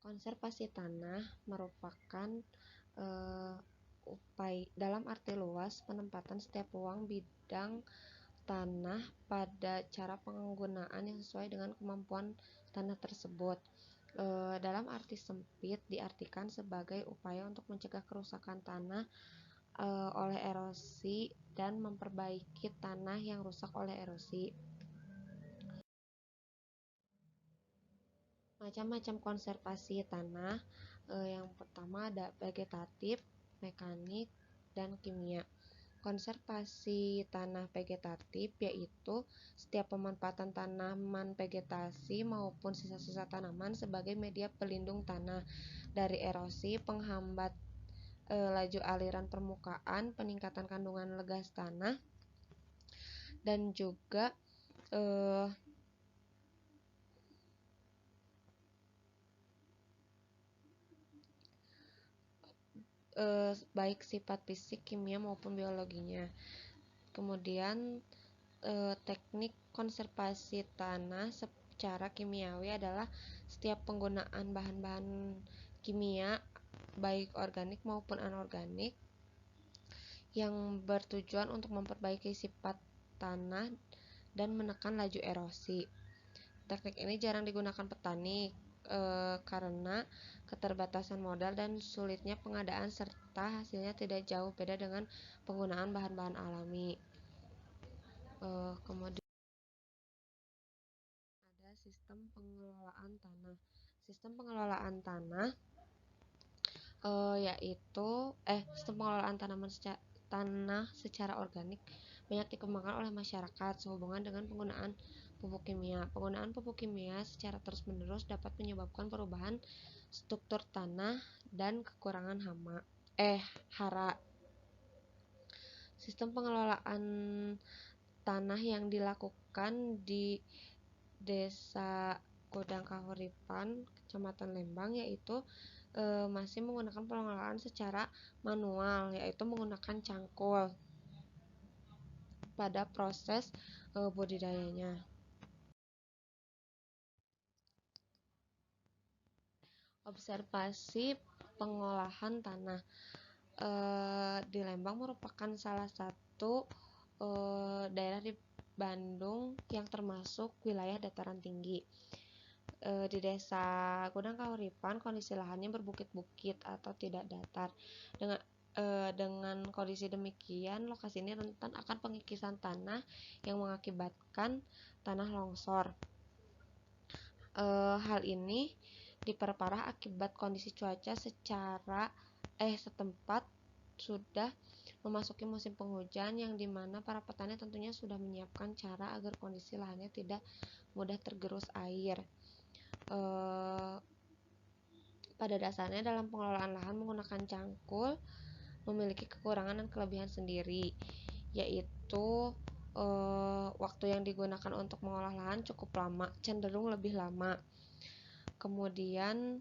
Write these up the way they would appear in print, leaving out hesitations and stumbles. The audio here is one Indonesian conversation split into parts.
Konservasi tanah merupakan upaya dalam arti luas penempatan setiap ruang bidang tanah pada cara penggunaan yang sesuai dengan kemampuan tanah tersebut. Dalam arti sempit diartikan sebagai upaya untuk mencegah kerusakan tanah oleh erosi dan memperbaiki tanah yang rusak oleh erosi. Macam-macam konservasi tanah, yang pertama ada vegetatif, mekanik, dan kimia. Konservasi tanah vegetatif yaitu setiap pemanfaatan tanaman vegetasi maupun sisa-sisa tanaman sebagai media pelindung tanah dari erosi, penghambat laju aliran permukaan, peningkatan kandungan legas tanah, dan juga baik sifat fisik, kimia maupun biologinya. Kemudian teknik konservasi tanah secara kimiawi adalah setiap penggunaan bahan-bahan kimia baik organik maupun anorganik yang bertujuan untuk memperbaiki sifat tanah dan menekan laju erosi. Teknik ini jarang digunakan petani karena keterbatasan modal dan sulitnya pengadaan serta hasilnya tidak jauh beda dengan penggunaan bahan-bahan alami. Kemudian ada sistem pengelolaan tanah. Sistem pengelolaan tanah yaitu sistem pengelolaan tanah secara organik banyak dikembangkan oleh masyarakat sehubungan dengan penggunaan pupuk kimia. Penggunaan pupuk kimia secara terus-menerus dapat menyebabkan perubahan struktur tanah dan kekurangan hara. Sistem pengelolaan tanah yang dilakukan di Desa Godang Kahuripan, Kecamatan Lembang, yaitu masih menggunakan pengelolaan secara manual, yaitu menggunakan cangkul pada proses budidayanya. Observasi pengolahan tanah di Lembang merupakan salah satu daerah di Bandung yang termasuk wilayah dataran tinggi. Di Desa Godang Kahuripan kondisi lahannya berbukit-bukit atau tidak datar. Dengan kondisi demikian, lokasi ini rentan akan pengikisan tanah yang mengakibatkan tanah longsor. Hal ini diperparah akibat kondisi cuaca setempat sudah memasuki musim penghujan yang dimana para petani tentunya sudah menyiapkan cara agar kondisi lahannya tidak mudah tergerus air. Pada dasarnya dalam pengelolaan lahan menggunakan cangkul memiliki kekurangan dan kelebihan sendiri, yaitu waktu yang digunakan untuk mengolah lahan cukup lama, cenderung lebih lama. Kemudian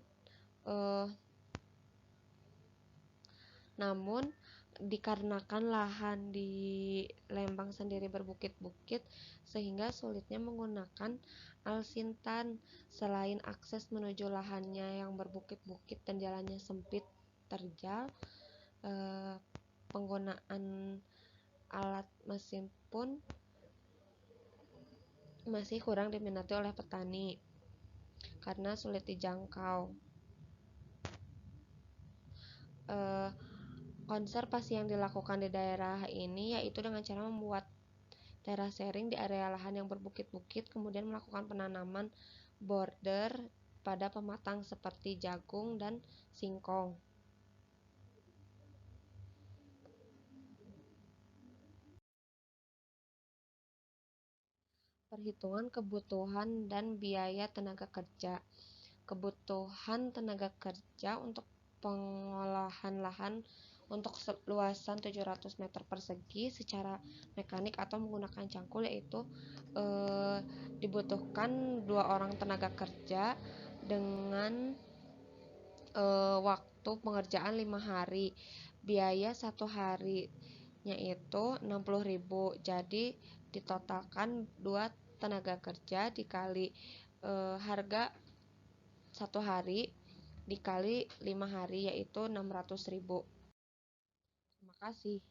namun dikarenakan lahan di Lembang sendiri berbukit-bukit sehingga sulitnya menggunakan alsintan. Selain akses menuju lahannya yang berbukit-bukit dan jalannya sempit terjal, penggunaan alat mesin pun masih kurang diminati oleh petani karena sulit dijangkau. Konservasi yang dilakukan di daerah ini yaitu dengan cara membuat terasering di area lahan yang berbukit-bukit, kemudian melakukan penanaman border pada pematang seperti jagung dan singkong. Perhitungan kebutuhan dan biaya tenaga kerja. Kebutuhan tenaga kerja untuk pengolahan lahan untuk luasan 700 meter persegi secara mekanik atau menggunakan cangkul yaitu dibutuhkan 2 orang tenaga kerja dengan waktu pengerjaan 5 hari. Biaya 1 harinya itu 60.000. Jadi ditotalkan 2 tenaga kerja dikali harga 1 hari dikali 5 hari yaitu 600.000. Terima kasih.